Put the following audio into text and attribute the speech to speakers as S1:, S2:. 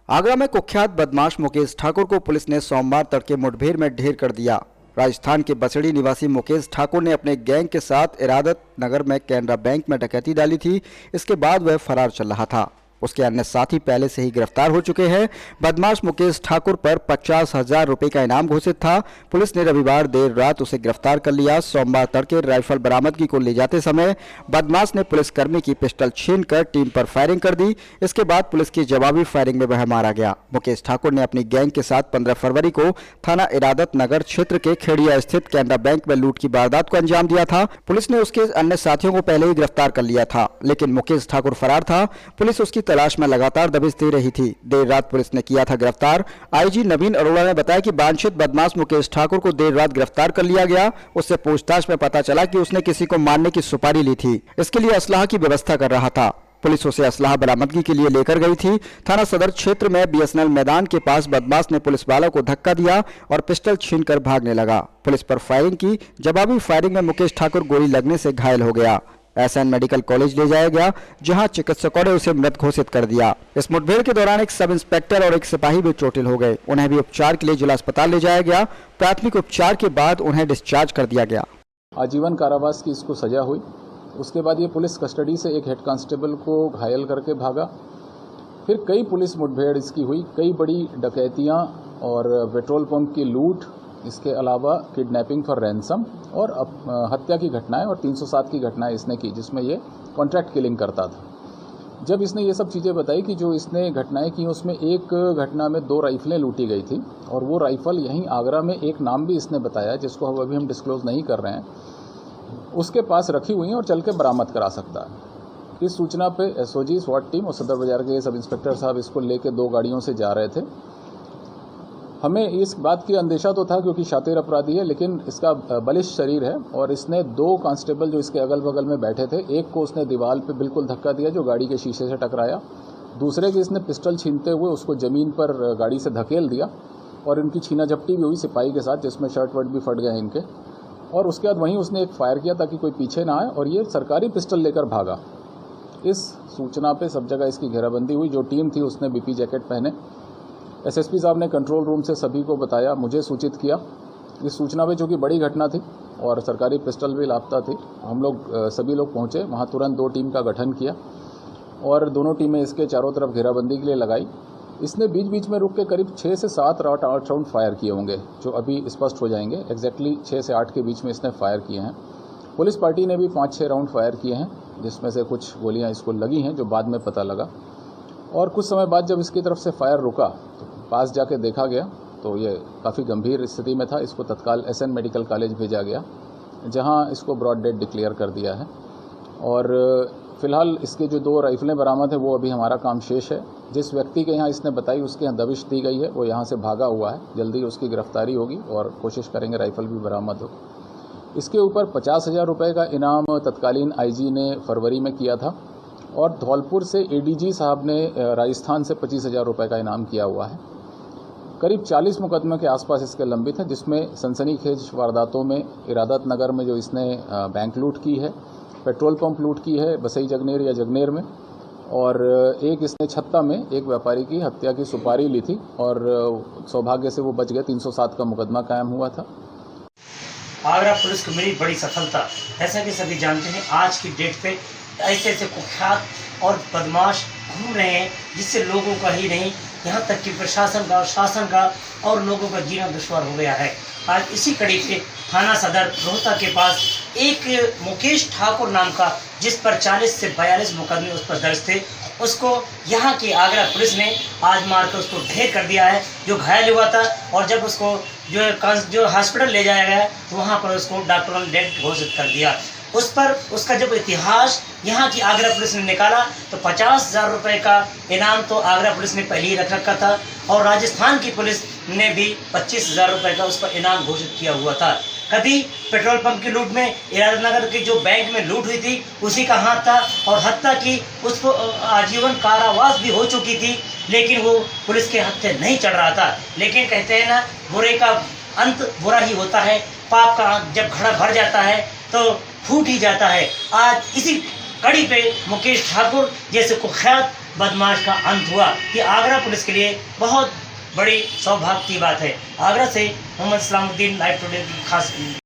S1: आगरा में कुख्यात बदमाश मुकेश ठाकुर को पुलिस ने सोमवार तड़के मुठभेड़ में ढेर कर दिया। राजस्थान के बसड़ी निवासी मुकेश ठाकुर ने अपने गैंग के साथ इरादत नगर में कैनरा बैंक में डकैती डाली थी। इसके बाद वह फरार चल रहा था। उसके अन्य साथी पहले से ही गिरफ्तार हो चुके हैं। बदमाश मुकेश ठाकुर पर 50,000 रुपए का इनाम घोषित था। पुलिस ने रविवार देर रात उसे गिरफ्तार कर लिया। सोमवार तड़के राइफल बरामदगी को ले जाते समय बदमाश ने पुलिसकर्मी की पिस्टल छीनकर टीम पर फायरिंग कर दी। इसके बाद पुलिस की जवाबी फायरिंग में वह मारा गया। मुकेश ठाकुर ने अपनी गैंग के साथ 15 फरवरी को थाना इरादत नगर क्षेत्र के खेड़िया स्थित कैनरा बैंक में लूट की वारदात को अंजाम दिया था। पुलिस ने उसके अन्य साथियों को पहले ही गिरफ्तार कर लिया था, लेकिन मुकेश ठाकुर फरार था। पुलिस उसकी तलाश में लगातार दबिश दे रही थी। देर रात पुलिस ने किया था गिरफ्तार। आईजी नवीन अरोड़ा ने बताया कि वांछित बदमाश मुकेश ठाकुर को देर रात गिरफ्तार कर लिया गया। उससे पूछताछ में पता चला कि उसने किसी को मारने की सुपारी ली थी। इसके लिए असलाह की व्यवस्था कर रहा था। पुलिस उसे असलाह बरामदगी के लिए लेकर गई थी। थाना सदर क्षेत्र में बीएसएनएल मैदान के पास बदमाश ने पुलिस वालों को धक्का दिया और पिस्टल छीनकर भागने लगा। पुलिस पर फायरिंग की। जवाबी फायरिंग में मुकेश ठाकुर गोली लगने से घायल हो गया। एसएन मेडिकल कॉलेज ले जाया गया, जहां चिकित्सकों ने उसे मृत घोषित कर दिया। इस मुठभेड़ के दौरान एक सब इंस्पेक्टर और एक सिपाही भी चोटिल हो गए। उन्हें भी उपचार के लिए जिला अस्पताल ले जाया गया। प्राथमिक उपचार के बाद उन्हें डिस्चार्ज कर दिया गया।
S2: आजीवन कारावास की इसको सजा हुई। उसके बाद ये पुलिस कस्टडी से एक हेड कांस्टेबल को घायल करके भागा। फिर कई पुलिस मुठभेड़ इसकी हुई, कई बड़ी डकैतियां और पेट्रोल पंप की लूट, इसके अलावा किडनैपिंग फॉर रैंसम और हत्या की घटनाएं और 307 की घटनाएं इसने की, जिसमें ये कॉन्ट्रैक्ट किलिंग करता था। जब इसने ये सब चीज़ें बताई कि जो इसने घटनाएं की, उसमें एक घटना में 2 राइफलें लूटी गई थी और वो राइफल यहीं आगरा में एक नाम भी इसने बताया, जिसको अभी हम डिस्क्लोज नहीं कर रहे हैं, उसके पास रखी हुई हैं और चल के बरामद करा सकता है। इस सूचना पे एसओजी स्वाट टीम और सदर बाजार के सब इंस्पेक्टर साहब इसको लेके 2 गाड़ियों से जा रहे थे। हमें इस बात की अंदेशा तो था क्योंकि शातिर अपराधी है, लेकिन इसका बलिष्ठ शरीर है और इसने 2 कांस्टेबल जो इसके अगल बगल में बैठे थे, एक को उसने दीवार पे बिल्कुल धक्का दिया जो गाड़ी के शीशे से टकराया। दूसरे की इसने पिस्टल छीनते हुए उसको जमीन पर गाड़ी से धकेल दिया और इनकी छीना झपटी भी हुई सिपाही के साथ, जिसमें शर्ट वर्ट भी फट गए इनके। और उसके बाद वहीं उसने एक फायर किया ताकि कोई पीछे ना आए और ये सरकारी पिस्टल लेकर भागा। इस सूचना पे सब जगह इसकी घेराबंदी हुई। जो टीम थी उसने बीपी जैकेट पहने। एसएसपी साहब ने कंट्रोल रूम से सभी को बताया, मुझे सूचित किया। इस सूचना पे चूँकि बड़ी घटना थी और सरकारी पिस्टल भी लापता थी, हम लोग सभी लोग पहुँचे। वहाँ तुरंत 2 टीम का गठन किया और दोनों टीमें इसके चारों तरफ घेराबंदी के लिए लगाई। इसने बीच बीच में रुक के करीब 6 से 7 राउंड फायर किए होंगे, जो अभी स्पष्ट हो जाएंगे। एग्जैक्टली 6 से 8 के बीच में इसने फायर किए हैं। पुलिस पार्टी ने भी 5-6 राउंड फायर किए हैं, जिसमें से कुछ गोलियां इसको लगी हैं, जो बाद में पता लगा। और कुछ समय बाद जब इसकी तरफ से फायर रुका तो पास जाके देखा गया तो ये काफ़ी गंभीर स्थिति में था। इसको तत्काल एसएन मेडिकल कॉलेज भेजा गया, जहाँ इसको ब्रॉड डेड डिक्लेयर कर दिया है। और फिलहाल इसके जो 2 राइफलें बरामद है, वो अभी हमारा काम शेष है। जिस व्यक्ति के यहाँ इसने बताई उसके यहाँ दबिश दी गई है, वो यहाँ से भागा हुआ है। जल्दी उसकी गिरफ्तारी होगी और कोशिश करेंगे राइफल भी बरामद हो। इसके ऊपर 50,000 रुपये का इनाम तत्कालीन आईजी ने फरवरी में किया था और धौलपुर से एडीजी साहब ने राजस्थान से 25,000 रुपये का इनाम किया हुआ है। करीब 40 मुकदमे के आसपास इसके लंबित हैं, जिसमें सनसनीखेज वारदातों में इरादत नगर में जो इसने बैंक लूट की है, पेट्रोल पंप लूट की है बसई जगनेर या जगनेर में, और एक इसने छत्ता में एक व्यापारी की हत्या की सुपारी ली थी और सौभाग्य से वो बच गए। 307 का मुकदमा कायम हुआ था।
S3: आगरा पुलिस को मिली बड़ी सफलता। ऐसा कि सभी जानते हैं, आज की डेट पे ऐसे ऐसे कुख्यात और बदमाश घूम रहे हैं, जिससे लोगों का ही नहीं, यहाँ तक कि प्रशासन का, शासन का और लोगों का जीना दुश्वार हो गया है। आज इसी कड़ी पे थाना सदर रोहता के पास एक मुकेश ठाकुर नाम का, जिस पर 40 से 42 मुकदमे उस पर दर्ज थे, उसको यहाँ की आगरा पुलिस ने आज मारकर उसको ढेर कर दिया है, जो घायल हुआ था। और जब उसको जो हॉस्पिटल ले जाया गया तो वहाँ पर उसको डॉक्टरों ने डेड घोषित कर दिया। उस पर उसका जब इतिहास यहाँ की आगरा पुलिस ने निकाला तो 50,000 रुपये का इनाम तो आगरा पुलिस ने पहले ही रख रखा था और राजस्थान की पुलिस ने भी 25,000 रुपये का उस पर इनाम घोषित किया हुआ था। कभी पेट्रोल पंप की लूट में इरादत नगर की जो बैंक में लूट हुई थी उसी का हाथ था और हत्या की उसको आजीवन कारावास भी हो चुकी थी, लेकिन वो पुलिस के हत्थे नहीं चढ़ रहा था। लेकिन कहते हैं ना, बुरे का अंत बुरा ही होता है। पाप का जब घड़ा भर जाता है तो फूट ही जाता है। आज इसी कड़ी पे मुकेश ठाकुर जैसे कुख्यात बदमाश का अंत हुआ। कि आगरा पुलिस के लिए बहुत बड़ी सौभाग्य की बात है। आगरा से मोहम्मद सलामुद्दीन, लाइव टुडे की खास